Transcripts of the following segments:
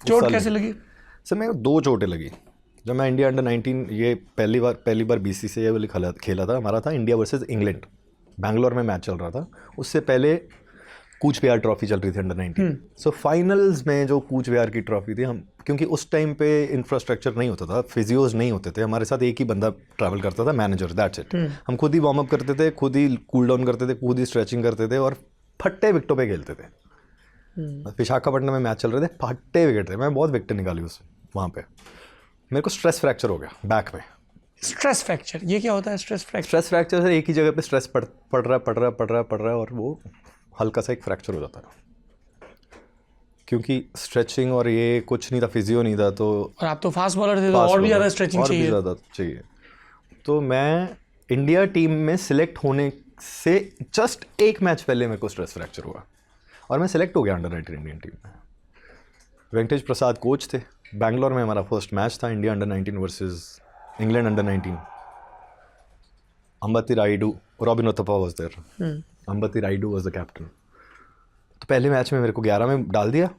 चोट कैसे लगी? सर मेरे को 2 चोटें लगी जब मैं इंडिया अंडर-19 ये पहली बार BCCI वाली खेला था। हमारा था इंडिया वर्सेस इंग्लैंड, बैंगलोर में मैच चल रहा था। उससे पहले कूच बिहार ट्रॉफी चल रही थी अंडर-19। सो फाइनल्स में जो कूच बिहार की ट्रॉफी थी, हम क्योंकि उस टाइम पे इंफ्रास्ट्रक्चर नहीं होता था, फिजियोज नहीं होते थे, हमारे साथ एक ही बंदा ट्रैवल करता था, मैनेजर, दैट्स इट। हम खुद ही वार्म अप करते थे, खुद ही कूल डाउन करते थे, खुद ही स्ट्रेचिंग करते थे और फट्टे विकेटों पे खेलते थे। विशाखापट्टनम में मैच चल रहे थे, फट्टे विकेट थे, मैं बहुत विकेट निकाली उस वहाँ पे। मेरे को स्ट्रेस फ्रैक्चर हो गया बैक में। स्ट्रेस फ्रैक्चर, ये क्या होता है स्ट्रेस फ्रैक्चर? स्ट्रेस फ्रैक्चर से एक ही जगह पे स्ट्रेस पड़ रहा है और वो हल्का सा एक फ्रैक्चर हो जाता है, क्योंकि स्ट्रेचिंग और ये कुछ नहीं था, फिजियो नहीं था। तो और आप तो फास्ट बॉलर थे, तो और भी ज़्यादा स्ट्रेचिंग चाहिए। और भी ज़्यादा चाहिए। तो मैं इंडिया टीम में सिलेक्ट होने से जस्ट एक मैच पहले मेरे को स्ट्रेस फ्रैक्चर हुआ और मैं सिलेक्ट हो गया अंडर-19 इंडियन टीम में। वेंकटेश प्रसाद कोच थे। बैंगलोर में हमारा फर्स्ट मैच था, India under nineteen versus England under nineteen. Ambati Rayudu, Robin Uthappa was there, Ambati Rayudu was the captain. तो पहले मैच में मेरे को 11 में डाल दिया,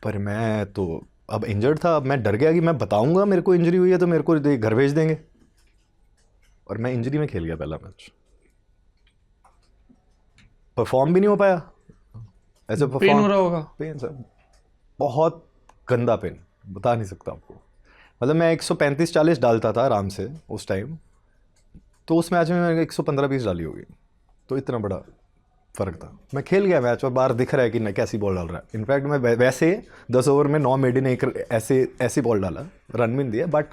पर मैं तो अब इंजर्ड था। अब मैं डर गया कि मैं बताऊंगा मेरे को इंजरी हुई है तो मेरे को घर भेज देंगे, और मैं इंजरी में खेल गया पहला मैच। परफॉर्म भी नहीं हो पाया। ऐसे पेन हो रहा होगा? पेन सर, बहुत गंदा पेन, बता नहीं सकता आपको। मतलब मैं 135-40 डालता था आराम से उस टाइम, तो उस मैच में मैंने 115-20 डाली होगी। तो इतना बड़ा फ़र्क था। मैं खेल गया मैच और बाहर दिख रहा है कि नहीं कैसी बॉल डाल रहा है। इनफैक्ट मैं वैसे 10 ओवर में 9 मेडन एक ऐसी बॉल डाला, रन भी नहीं दिया, बट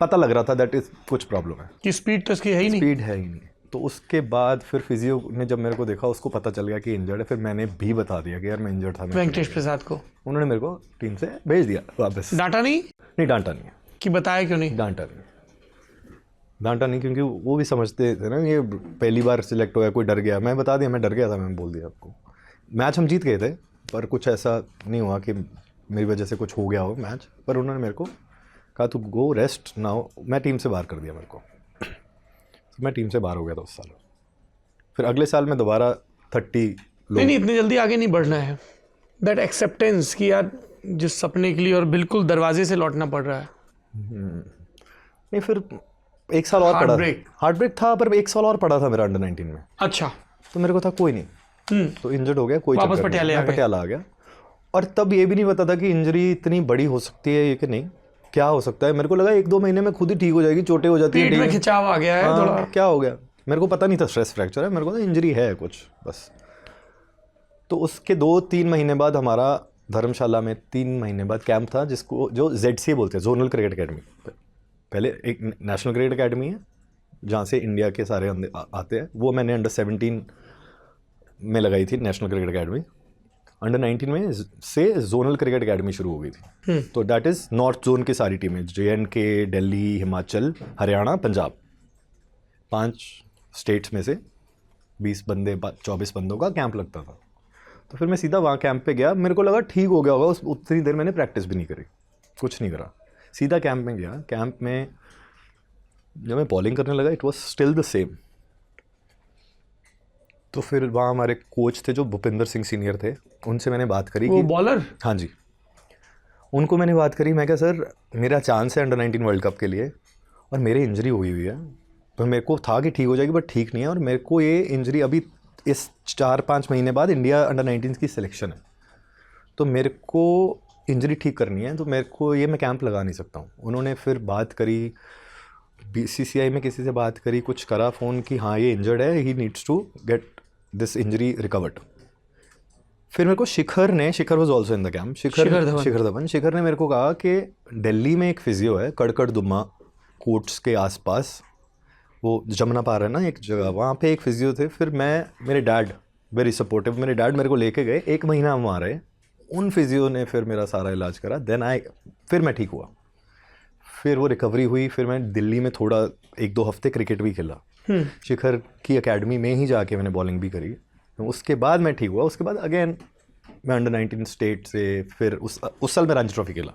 पता लग रहा था दैट इज़ कुछ प्रॉब्लम है कि स्पीड तो इसकी है ही नहीं। स्पीड है ही नहीं। तो उसके बाद फिर फिजियो ने जब मेरे को देखा, उसको पता चल गया कि इंजर्ड है। फिर मैंने भी बता दिया कि यार मैं इंजर्ड था। वेंकटेश प्रसाद को उन्होंने मेरे को टीम से भेज दिया वापस। डांटा नहीं? नहीं, डांटा नहीं कि बताया क्यों नहीं? डांटा नहीं क्योंकि वो भी समझते थे ना, ये पहली बार सिलेक्ट हुआ, कोई डर गया। मैं बता दिया, मैं डर गया था, मैंने बोल दिया आपको। मैच हम जीत गए थे, पर कुछ ऐसा नहीं हुआ कि मेरी वजह से कुछ हो गया हो मैच। पर उन्होंने मेरे को कहा तू गो रेस्ट नाउ। मैं टीम से बाहर कर दिया मेरे को। तो मैं टीम से बाहर हो गया था उस साल। फिर अगले साल में दोबारा 30 लोग। नहीं, इतनी जल्दी आगे नहीं बढ़ना है। दैट एक्सेप्टेंस कि यार जिस सपने के लिए और बिल्कुल दरवाजे से लौटना पड़ रहा है। नहीं, फिर 1 साल और पड़ा। हार्ट ब्रेक था, पर 1 साल और पड़ा था मेरा अंडर-19 में। अच्छा। तो मेरे को था कोई नहीं, तो इंजर्ड हो गया, कोई वापस पटियाला आ गया। और तब ये भी नहीं पता था कि इंजरी इतनी बड़ी हो सकती है कि नहीं, क्या हो सकता है। मेरे को लगा 1-2 महीने में खुद ही ठीक हो जाएगी, चोटें हो जाती है, पेट में खिंचाव आ गया है थोड़ा। क्या हो गया, मेरे को पता नहीं था स्ट्रेस फ्रैक्चर है, मेरे को इंजरी है कुछ बस। तो उसके 2-3 महीने बाद हमारा धर्मशाला में 3 महीने बाद कैंप था, जिसको जो ZCA बोलते हैं, जोनल क्रिकेट अकेडमी। पहले एक नेशनल क्रिकेट अकेडमी है जहाँ से इंडिया के सारे आते हैं, वो मैंने अंडर-17 में लगाई थी, नेशनल क्रिकेट अकेडमी। अंडर-19 में से जोनल क्रिकेट अकेडमी शुरू हो गई थी। तो दैट इज़ नॉर्थ जोन की सारी टीमें, JNK, दिल्ली, हिमाचल, हरियाणा, पंजाब, 5 स्टेट्स में से 20 बंदे 24 बंदों का कैंप लगता था। तो फिर मैं सीधा वहाँ कैंप पे गया। मेरे को लगा ठीक हो गया होगा, उतनी देर मैंने प्रैक्टिस भी नहीं करी, कुछ नहीं करा, सीधा कैंप में गया। कैंप में जब मैं बॉलिंग करने लगा, it was still the same. तो फिर वहाँ हमारे कोच थे जो भूपिंदर सिंह सीनियर थे, उनसे मैंने बात करी। वो बॉलर? हाँ जी, उनको मैंने बात करी। मैं कहा सर मेरा चांस है अंडर-19 वर्ल्ड कप के लिए और मेरी इंजरी हुई है, तो मेरे को था कि ठीक हो जाएगी, बट ठीक नहीं है, और मेरे को ये इंजरी अभी इस 4-5 महीने बाद इंडिया अंडर-19 की सिलेक्शन है, तो मेरे को इंजरी ठीक करनी है, तो मेरे को ये मैं कैंप लगा नहीं सकता हूँ। उन्होंने फिर बात करी, BCCI में किसी से बात करी, कुछ करा फ़ोन कि हाँ ये इंजर्ड है, he needs to get this injury recovered. फिर मेरे को Shikhar was also in the camp, Shikhar ने मेरे को कहा कि दिल्ली में एक फिजियो है, कड़कड़ दुम्मा कोर्ट्स के आसपास, वो जमुना पार है ना एक जगह, वहाँ पे एक फिजियो थे। फिर मेरे डैड वेरी सपोर्टिव, मेरे डैड मेरे को लेके गए, 1 महीना हम वहाँ रहे। उन फिजियो ने फिर मेरा सारा इलाज करा, फिर मैं ठीक हुआ, फिर वो रिकवरी हुई। फिर मैं दिल्ली में थोड़ा 1-2 हफ्ते क्रिकेट भी खेला, शिखर की एकेडमी में ही जाके मैंने बॉलिंग भी करी। तो उसके बाद मैं ठीक हुआ। उसके बाद अगेन मैं अंडर-19 स्टेट से, फिर उस साल मैं रणजी ट्रॉफी खेला।